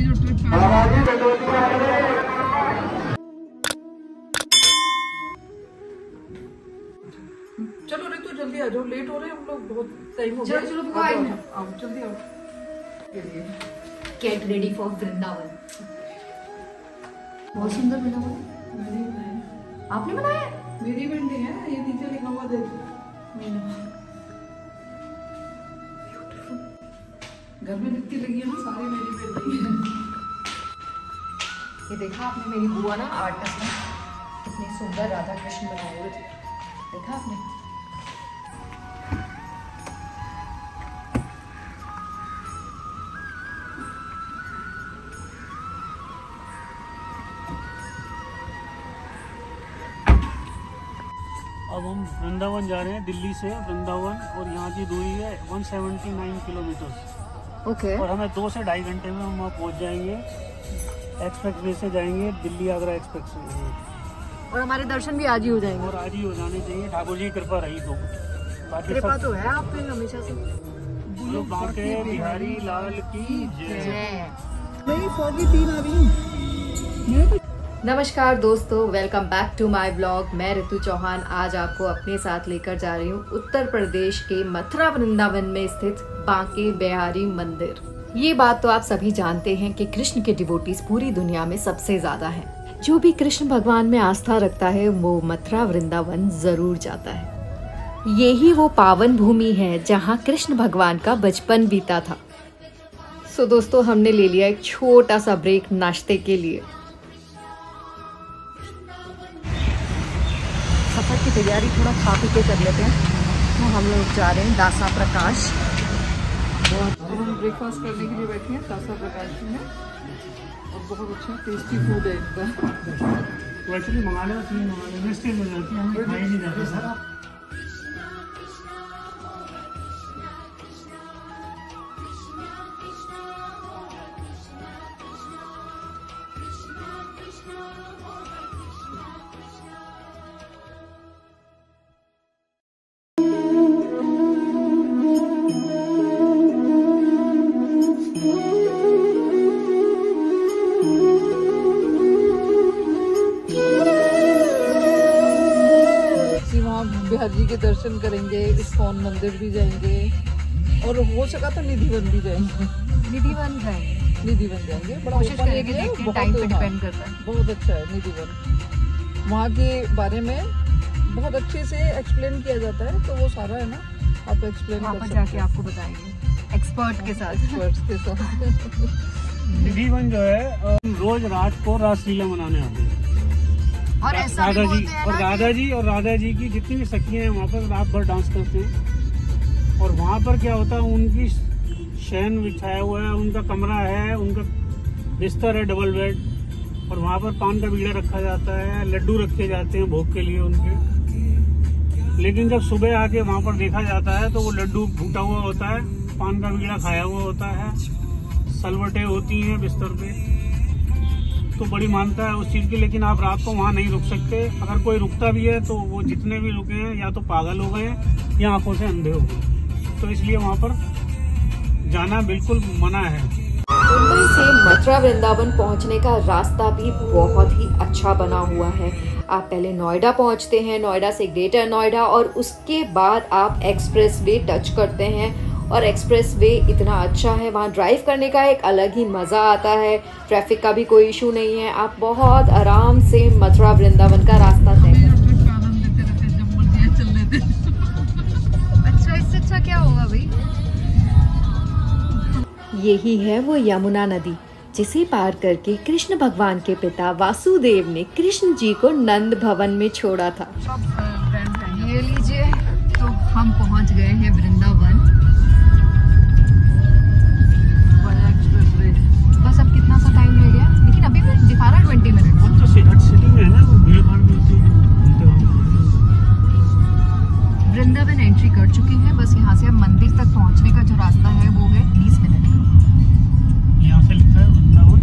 जो ट्रिप चलो ऋतु जल्दी आ जाओ, लेट हो रहे हैं हम लोग, बहुत टाइम हो गया। चलो आओ जल्दी आओ। Get ready for Vrindavan. बहुत सुंदर बना हुआ है। आपने बनाया है? मेरी पेंटिंग है, ये नीचे लिखा हुआ देखो। घर में जितनी लगी है ना सारी मेरी पेंटिंग है। ये देखा आपने मेरी बुआ ना आर्टिस्ट ने कितने सुंदर राधा कृष्ण बनाए हुए थे, देखा आपने? अब हम वृंदावन जा रहे हैं, दिल्ली से वृंदावन, और यहाँ की दूरी है 179 किलोमीटर। ओके। और हमें 2 से ढाई घंटे में हम वहाँ पहुँच जाएंगे। एक्सप्रेस वे से जाएंगे, दिल्ली आगरा एक्सप्रेस वे, और हमारे दर्शन भी आज ही हो जाएंगे। और आज ही हो जाने चाहिए, ठाकुर जी की कृपा रही तो। बाकी कृपा तो है आप पे हमेशा से। बोलो बांके बिहारी लाल की जय। नहीं फॉगी 3 आ रही। नमस्कार दोस्तों, welcome back to my blog. मैं ऋतु चौहान आज आपको अपने साथ लेकर जा रही हूँ उत्तर प्रदेश के मथुरा वृंदावन में स्थित बांके बिहारी मंदिर। ये बात तो आप सभी जानते हैं कि कृष्ण के डिवोटीज पूरी दुनिया में सबसे ज्यादा हैं। जो भी कृष्ण भगवान में आस्था रखता है वो मथुरा वृंदावन जरूर जाता है। यही वो पावन भूमि है जहाँ कृष्ण भगवान का बचपन बीता था। सो दोस्तों, हमने ले लिया एक छोटा सा ब्रेक नाश्ते के लिए। सफर की तैयारी थोड़ा खा पी के कर लेते हैं। तो हम लोग जा रहे हैं दासा प्रकाश। हम ब्रेकफास्ट करने के लिए बैठे हैं दासा प्रकाश में, और बहुत अच्छा टेस्टी फूड है इनका। तो एक्चुअली मंगा लो, चीज़ मंगा लो, वेस्टेज हो जाती है, हमें खाई नहीं जाती सर। बिहार जी के दर्शन करेंगे, इस्कॉन मंदिर भी जाएंगे, और हो सका तो निधिवन भी जाएंगे। निधिवन जाएंगे। निधिवन जाएंगे, बड़ा कोशिश करेंगे, टाइम पे डिपेंड करता है। बहुत अच्छा है निधिवन, वहाँ के बारे में बहुत अच्छे से एक्सप्लेन किया जाता है, तो वो सारा है ना आप एक्सप्लेन कर सकते हैं। जाके आपको बताएंगे एक्सपर्ट के साथ। निधिवन जो है रोज रात को रासलीला मनाने आते हैं। और ऐसा भी बोलते हैं और राधा जी की जितनी भी सखियां हैं वहाँ पर रात भर डांस करते हैं। और वहाँ पर क्या होता है, उनकी शयन बिछाया हुआ है, उनका कमरा है, उनका बिस्तर है, डबल बेड, और वहाँ पर पान का बीड़ा रखा जाता है, लड्डू रखे जाते हैं भोग के लिए उनके। लेकिन जब सुबह आके वहाँ पर देखा जाता है तो वो लड्डू फूटा हुआ होता है, पान का बीड़ा खाया हुआ होता है, सलवटें होती हैं बिस्तर पे। तो बड़ी मानता है उस चीज की, लेकिन आप रात को वहाँ नहीं रुक सकते। अगर कोई रुकता भी है तो वो जितने भी रुके हैं या तो पागल हो गए हैं या आंखों से अंधे हो गए, तो इसलिए वहाँ पर जाना बिल्कुल मना है। मुंबई से मथुरा वृंदावन पहुंचने का रास्ता भी बहुत ही अच्छा बना हुआ है। आप पहले नोएडा पहुंचते हैं, नोएडा से ग्रेटर नोएडा, और उसके बाद आप एक्सप्रेस वे टच करते हैं। और एक्सप्रेस वे इतना अच्छा है, वहाँ ड्राइव करने का एक अलग ही मज़ा आता है। ट्रैफिक का भी कोई इशू नहीं है, आप बहुत आराम से मथुरा वृंदावन का रास्ता तय कर। अच्छा, इससे अच्छा क्या होगा भाई। यही है वो यमुना नदी जिसे पार करके कृष्ण भगवान के पिता वासुदेव ने कृष्ण जी को नंद भवन में छोड़ा था। ये लीजिए, तो हम पहुंच गए हैं वृंदावन। बस अब कितना सा टाइम रह गया, लेकिन अभी भी दिखा रहा है 20 मिनट। तो सिटी में है ना, भीड़ भाड़ भी होती है। वृंदावन एंट्री कर चुके हैं, बस यहाँ से अब मंदिर तक पहुँचने का जो रास्ता है वो है 20 मिनट का। यहाँ से लिखा है वृंदावन।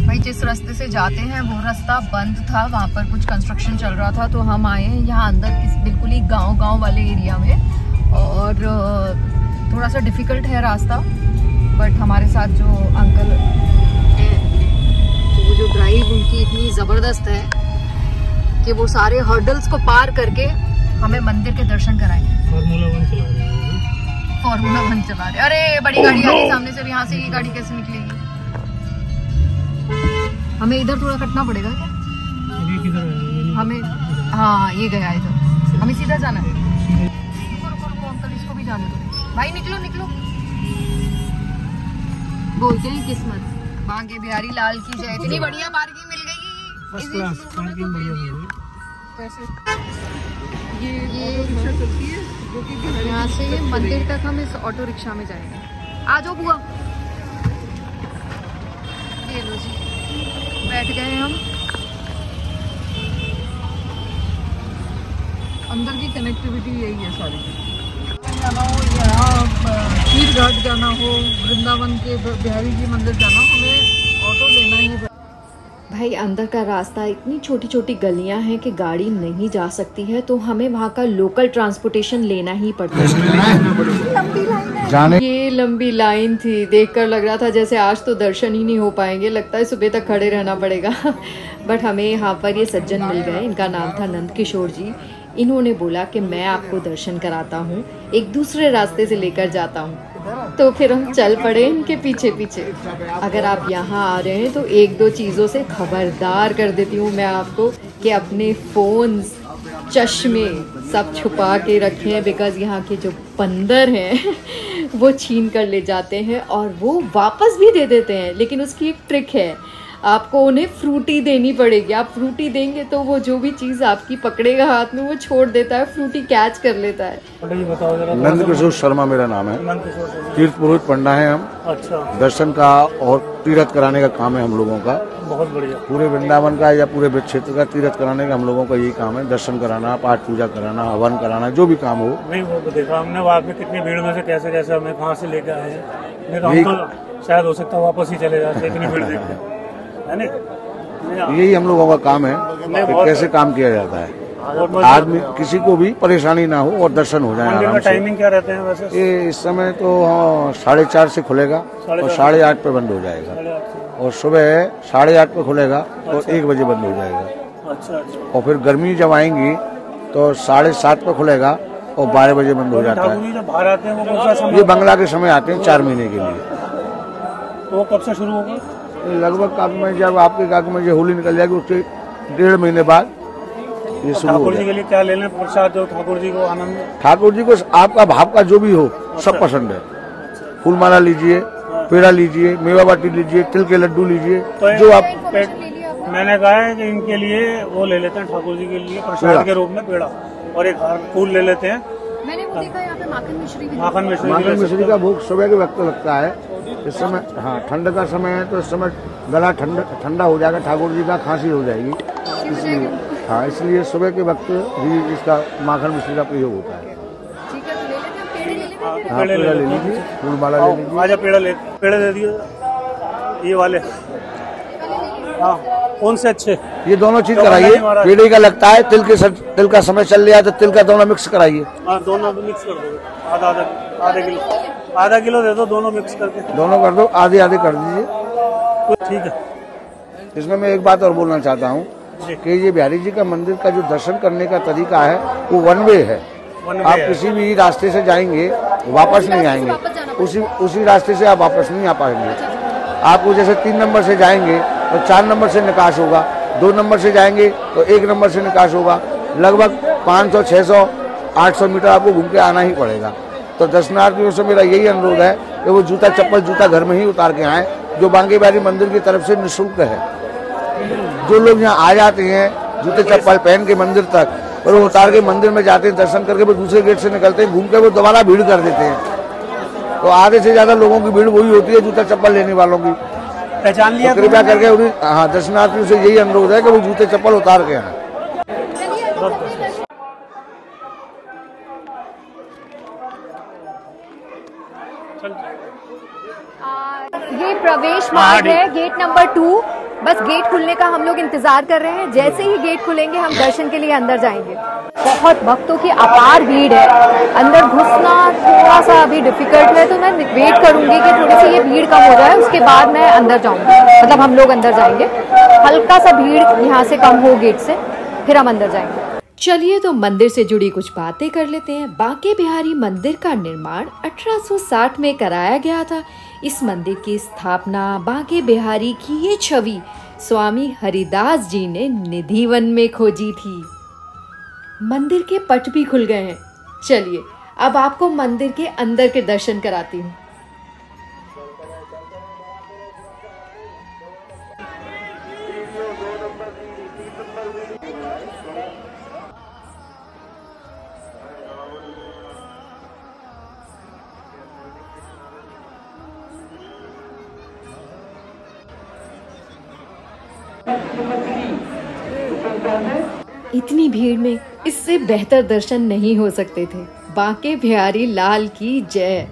भाई जिस रास्ते से जाते हैं वो रास्ता बंद था, वहाँ पर कुछ कंस्ट्रक्शन चल रहा था, तो हम आए हैं यहाँ अंदर बिल्कुल ही गांव वाले एरिया में। और थोड़ा सा डिफिकल्ट है रास्ता, बट हमारे साथ जो अंकल की इतनी जबरदस्त है कि वो सारे हर्डल्स को पार करके हमें मंदिर के दर्शन कराएंगे। फॉर्मूला 1 चला रहे हैं। फॉर्मूला 1 चला रहे। अरे बड़ी गाड़ी आ रही सामने से, यहाँ से ये गाड़ी कैसे निकलेगी? हमें इधर थोड़ा कटना पड़ेगा क्या? ये किधर है? हमें हाँ ये गया इधर, हमें सीधा जाना है। रुको अंकल, इसको भी जाने दो भाई, निकलो निकलो। बोलते हैं किस्मत, बांके बिहारी लाल की जय। इतनी बढ़िया पार्किंग मिल गई, फर्स्ट क्लास पार्किंग बढ़िया मिल गई। ये ऑटो रिक्शा चलती है जो कि यहाँ से ये मंदिर तक हम इस ऑटो रिक्शा में जाएंगे। आ जाओ बुआ, ये लो जी, बैठ गए हम। अंदर की कनेक्टिविटी यही है सारी। जाना हो या खीर घाट जाना हो, वृंदावन के बिहारी जी मंदिर जाना हो, हमें ऑटो लेना ही पड़ेगा। भाई अंदर का रास्ता इतनी छोटी छोटी गलियां हैं कि गाड़ी नहीं जा सकती है, तो हमें वहाँ का लोकल ट्रांसपोर्टेशन लेना ही पड़ता है। ये लंबी लाइन थी, देखकर लग रहा था जैसे आज तो दर्शन ही नहीं हो पाएंगे, लगता है सुबह तक खड़े रहना पड़ेगा। बट हमें यहाँ पर ये सज्जन मिल गए, इनका नाम था नंद किशोर जी। इन्होंने बोला कि मैं आपको दर्शन कराता हूँ, एक दूसरे रास्ते से लेकर जाता हूँ। तो फिर हम चल पड़े इनके पीछे पीछे। अगर आप यहाँ आ रहे हैं तो एक दो चीज़ों से खबरदार कर देती हूँ मैं आपको कि अपने फ़ोन्स, चश्मे सब छुपा के रखें, बिकॉज़ यहाँ के जो बंदर हैं वो छीन कर ले जाते हैं और वो वापस भी दे देते हैं। लेकिन उसकी एक ट्रिक है, आपको उन्हें फ्रूटी देनी पड़ेगी। आप फ्रूटी देंगे तो वो जो भी चीज़ आपकी पकड़ेगा हाथ में वो छोड़ देता है, फ्रूटी कैच कर लेता है। नंद किशोर शर्मा मेरा नाम है, तीर्थ पुरोहित पंडा है हम। अच्छा, दर्शन का और तीर्थ कराने का काम है हम लोगों का। बहुत बढ़िया। पूरे वृंदावन का या पूरे क्षेत्र का तीर्थ कराने का हम लोगों का यही काम है, दर्शन कराना, पाठ पूजा कराना, हवन कराना, जो भी काम हो। नहीं वो तो देखा हमने, वहाँ पे कितनी भीड़ में से कैसे कैसे हमें कहाँ से लेकर आए हैं। हम तो शायद हो सकता है वापस ही चले जाते, इतनी भीड़ देख के, है नहीं? यही हम लोगों का काम है कि कैसे काम किया जाता है, आदमी किसी को भी परेशानी ना हो और दर्शन हो जाए आराम से। टाइमिंग क्या रहते हैं वैसे? ये इस समय तो 4:30 से खुलेगा और 8:30 पे बंद हो जाएगा, और सुबह 8:30 पे खुलेगा और 1 बजे बंद हो जाएगा। अच्छा अच्छा। और फिर गर्मी जब आएंगी तो 7:30 पे खुलेगा और 12 बजे बंद हो जाता है। जब बाहर आते हैं वो कौन सा समय? ये बंगला के समय आते हैं 4 महीने के लिए। वो कब से शुरू होगा? लगभग काक में, जब आपके काक में जो होली निकल जाएगी उसके 1.5 महीने बाद ये शुरू हो ठाकुर जी के लिए क्या लेना प्रसाद जो ठाकुर जी को आनंद? ठाकुर जी को आपका भाव का जो भी हो सब पसंद है। फूल माला लीजिए, पेड़ा लीजिए, मेवा बाटी लीजिए, तिल के लड्डू लीजिए, तो जो आप। मैंने कहा है कि इनके लिए वो ले लेते हैं, ठाकुर जी के लिए प्रसाद के रूप में पेड़ा और एक हार फूल ले लेते हैं। मैंने वो देखा यहाँ पे माखन मिश्री भी। माखन मिश्री का भोग सुबह के वक्त लगता है। इस समय हाँ ठंड का समय है तो इस समय गला ठंडा हो जाएगा, ठाकुर जी का खांसी हो जाएगी, इसलिए हाँ, इसलिए सुबह के वक्त ही इसका माखन मिश्री का प्रयोग होता है। ठीक है, तो ले लेते हैं, पेड़े ले लेते हैं। हाँ, पेड़ा ले लीजिए, फूल माला ले लीजिए। आजा पेड़ा दे दिए ये वाले। हाँ, कौन से अच्छे? ये दोनों चीज कराइए, पेड़े का लगता है, तिल का समय चल रहा है तो तिल का दोनों मिक्स कराइए। हाँ, दोनों मिक्स कर दो, आधा किलो दे दो, दोनों मिक्स करके। दोनों कर दो, आधे आधे कर दीजिए। ठीक है। इसमें मैं एक बात और बोलना चाहता हूँ कि ये बिहारी जी का मंदिर का जो दर्शन करने का तरीका है वो वन वे है। आप किसी भी रास्ते से जाएंगे वापस नहीं आएंगे, उसी रास्ते से आप वापस नहीं आ पाएंगे। आपको जैसे 3 नंबर से जाएंगे तो 4 नंबर से निकास होगा, 2 नंबर से जाएंगे तो 1 नंबर से निकास होगा। लगभग 500, 600, 800 मीटर आपको घूम के आना ही पड़ेगा। तो दर्शनार्थियों से मेरा यही अनुरोध है कि वो जूता घर में ही उतार के आए, जो बांके बिहारी मंदिर की तरफ से निःशुल्क है। जो लोग यहाँ आ जाते हैं जूते चप्पल पहन के मंदिर तक, और वो उतार के मंदिर में जाते हैं, दर्शन करके वो दूसरे गेट से निकलते हैं, घूम के वो दोबारा भीड़ कर देते हैं। तो आधे से ज्यादा लोगों की भीड़ वही होती है जूता चप्पल लेने वालों की। पहचान लिया? तो कृपया करके उन्हें, हाँ, दर्शनार्थियों से यही अनुरोध है कि वो जूते चप्पल उतार के आए। ये प्रवेश मार्ग है, गेट नंबर 2। बस गेट खुलने का हम लोग इंतजार कर रहे हैं। जैसे ही गेट खुलेंगे हम दर्शन के लिए अंदर जाएंगे। बहुत भक्तों की अपार भीड़ है, अंदर घुसना थोड़ा सा अभी डिफिकल्ट है, तो मैं वेट करूंगी कि थोड़ी सी ये भीड़ कम हो जाए, उसके बाद मैं अंदर जाऊंगी। मतलब हम लोग अंदर जाएंगे, हल्का सा भीड़ यहाँ से कम हो गेट से, फिर हम अंदर जाएंगे। चलिए तो मंदिर से जुड़ी कुछ बातें कर लेते हैं। बांके बिहारी मंदिर का निर्माण 1860 में कराया गया था। इस मंदिर की स्थापना बांके बिहारी की ये छवि स्वामी हरिदास जी ने निधिवन में खोजी थी। मंदिर के पट भी खुल गए हैं। चलिए अब आपको मंदिर के अंदर के दर्शन कराती हूँ। इतनी भीड़ में इससे बेहतर दर्शन नहीं हो सकते थे। बांके बिहारी लाल की जय।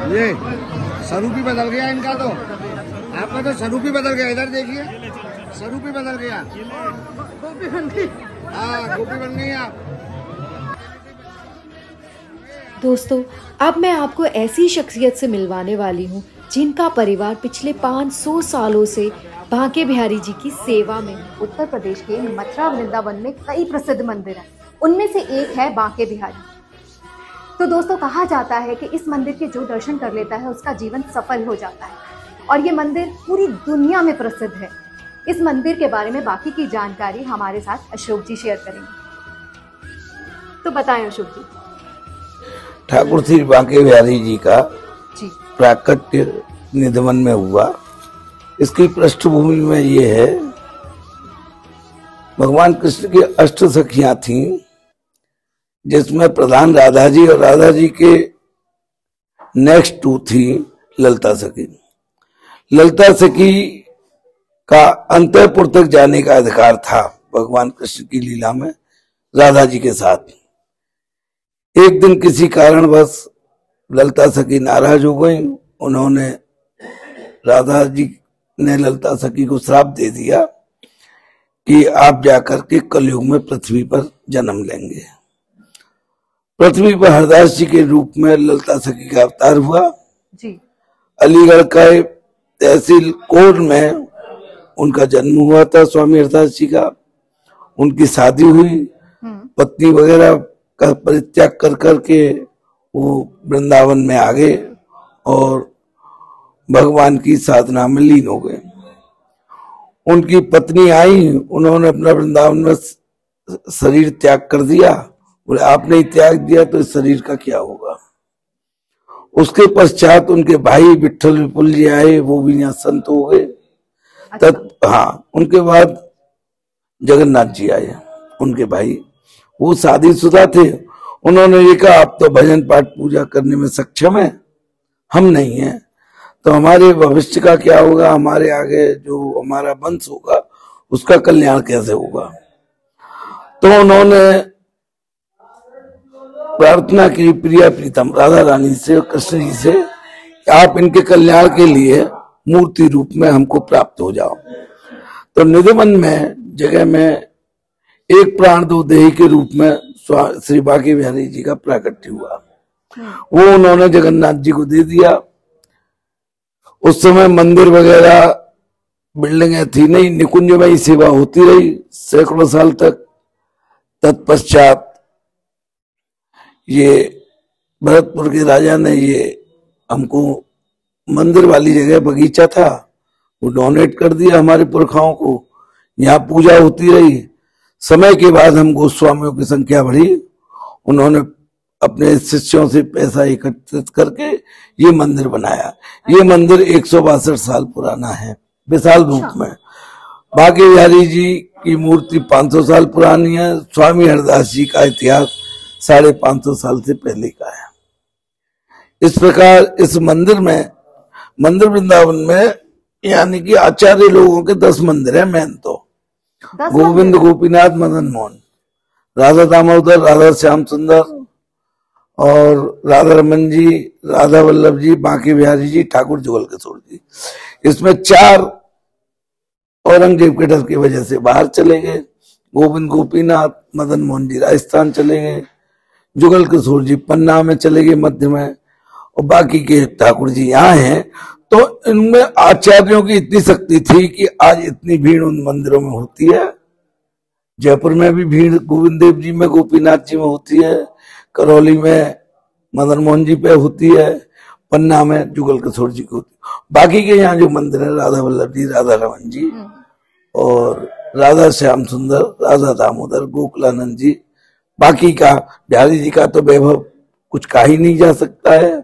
ये स्वरूप ही बदल गया इनका, तो आपका तो स्वरूप ही बदल गया। इधर देखिए, स्वरूप ही बदल गया। गोपी बन गई। हाँ, गोपी बन गई आप। दोस्तों अब मैं आपको ऐसी शख्सियत से मिलवाने वाली हूँ जिनका परिवार पिछले 500 सालों से बांके बिहारी जी की सेवा में। उत्तर प्रदेश के मथुरा वृंदावन में कई प्रसिद्ध मंदिर हैं, उनमें से एक है बांके बिहारी। तो दोस्तों कहा जाता है कि इस मंदिर के जो दर्शन कर लेता है उसका जीवन सफल हो जाता है, और ये मंदिर पूरी दुनिया में प्रसिद्ध है। इस मंदिर के बारे में बाकी की जानकारी हमारे साथ अशोक जी शेयर करेंगे। तो बताएं अशोक जी। ठाकुर श्री बांके बिहारी जी का जी प्राकट्य निधिवन में हुआ। इसकी पृष्ठभूमि में ये है, भगवान कृष्ण की अष्ट सखियां थीं, जिसमें प्रधान राधा जी और राधा जी के नेक्स्ट टू थी ललिता सखी। ललिता सखी का अंतःपुर तक जाने का अधिकार था भगवान कृष्ण की लीला में राधा जी के साथ। एक दिन किसी कारणवश ललिता सखी नाराज हो गई। उन्होंने, राधा जी ने ललिता सखी को श्राप दे दिया कि आप जाकर के कलयुग में पृथ्वी पर जन्म लेंगे। पृथ्वी पर हरदास जी के रूप में ललिता सखी का अवतार हुआ जी। अलीगढ़ का तहसील कोट में उनका जन्म हुआ था स्वामी हरदास जी का। उनकी शादी हुई, पत्नी वगैरह का परित्याग कर करके वो वृंदावन में आ गए और भगवान की साधना में लीन हो गए। उनकी पत्नी आई, उन्होंने अपना वृंदावन में शरीर त्याग कर दिया। बोले आपने त्याग दिया तो इस शरीर का क्या होगा। उसके पश्चात उनके भाई विठल विपुल जी आए, वो भी यहाँ संत हो गए। हाँ, उनके बाद जगन्नाथ जी आए, उनके भाई, वो शादीशुदा थे। उन्होंने ये कहा आप तो भजन पाठ पूजा करने में सक्षम है, हम नहीं हैं, तो हमारे भविष्य का क्या होगा, हमारे आगे जो हमारा वंश होगा उसका कल्याण कैसे होगा। तो उन्होंने प्रार्थना की प्रिया प्रीतम राधा रानी से और कृष्ण जी से, आप इनके कल्याण के लिए मूर्ति रूप में हमको प्राप्त हो जाओ। तो निधिवन में जगह में एक प्राण दो देही के रूप में श्री बांके बिहारी जी का प्राकट्य हुआ। वो उन्होंने जगन्नाथ जी को दे दिया। उस समय मंदिर वगैरह बिल्डिंगें थी नहीं, निकुंजमयी सेवा होती रही सैकड़ों साल तक। तत्पश्चात ये भरतपुर के राजा ने ये हमको मंदिर वाली जगह बगीचा था वो डोनेट कर दिया हमारे पुरखाओं को। यहाँ पूजा होती रही। समय के बाद हम गोस्वामियों की संख्या बढ़ी। उन्होंने अपने शिष्यों से पैसा एकत्रित करके ये मंदिर बनाया। ये मंदिर 162 साल पुराना है विशाल रूप में। बांके बिहारी जी की मूर्ति 500 साल पुरानी है। स्वामी हरदास जी का इतिहास 550 साल से पहले का है। इस प्रकार इस मंदिर में, मंदिर वृंदावन में यानी कि आचार्य लोगों के 10 मंदिर है मेन तो। गोविंद, गोपीनाथ, मदन मोहन, राधा दामोदर, राधा श्याम सुंदर और राधा रमन जी, राधा वल्लभ जी, बांके बिहारी जी, ठाकुर जुगल किशोर जी। इसमें 4 औरंगजेब के डर की वजह से बाहर चले गए। गोविंद गोपीनाथ, मदन मोहन जी राजस्थान चले गए, जुगल किशोर जी पन्ना में चले गए मध्य में, और बाकी के ठाकुर जी यहाँ हैं। तो इनमें आचार्यों की इतनी शक्ति थी कि आज इतनी भीड़ उन मंदिरों में होती है। जयपुर में भी भीड़ गोविंद देव जी में, गोपीनाथ जी में होती है, करौली में मदन मोहन जी पे होती है, पन्ना में जुगल किशोर जी को होती है। बाकी के यहाँ जो मंदिर है, राधा वल्लभ जी, राधा रमन जी और राधा श्याम सुंदर, राधा दामोदर, गोकुलानंद जी, बाकी का बिहारी जी का तो वैभव कुछ कहा ही नहीं जा सकता है।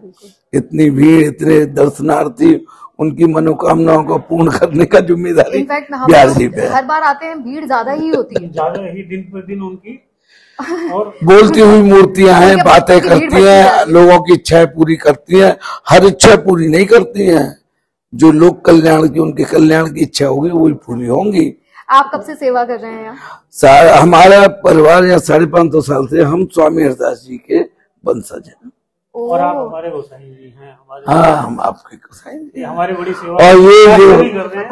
इतनी भीड़, इतने दर्शनार्थी, उनकी मनोकामनाओं को पूर्ण करने का जिम्मेदारी बिहारी जी पे। हर बार आते हैं, भीड़ ज्यादा ही होती है, ज्यादा ही दिन पर दिन उनकी। और बोलती हुई मूर्तियां हैं, बातें करती हैं, लोगों की इच्छाएं पूरी करती हैं। हर इच्छा पूरी नहीं करती हैं, जो लोक कल्याण की, उनके कल्याण की इच्छा होगी वही पूरी होंगी। आप कब से सेवा कर रहे हैं यहाँ? हमारा परिवार यहाँ 550 साल से, हम स्वामी हरदास जी के वंशज हैं। और आप हमारे गोसाई जी हैं। हाँ, हम आपके गोसाई जी, हमारी बड़ी सेवा। और ये जो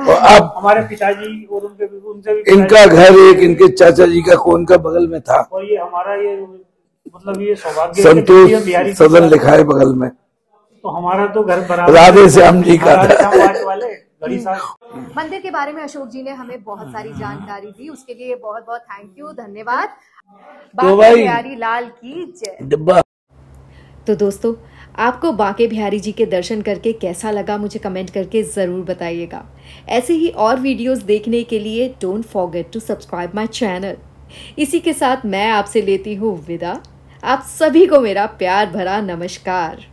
और आप हमारे पिताजी और उनसे भी इनका घर एक इनके चाचा जी का कौन का बगल में था, और ये हमारा ये मतलब ये सौभाग्य संतोष सदन लिखा है बगल में, तो हमारा तो घर बराबर राधे श्याम जी का था। मंदिर के बारे में अशोक जी ने हमें बहुत सारी जानकारी दी, उसके लिए बहुत बहुत थैंक यू, धन्यवाद। बांके बिहारी लाल की जय। तो दोस्तों, आपको बांके बिहारी जी के दर्शन करके कैसा लगा मुझे कमेंट करके ज़रूर बताइएगा। ऐसे ही और वीडियोस देखने के लिए don't forget to subscribe my channel. इसी के साथ मैं आपसे लेती हूँ विदा। आप सभी को मेरा प्यार भरा नमस्कार।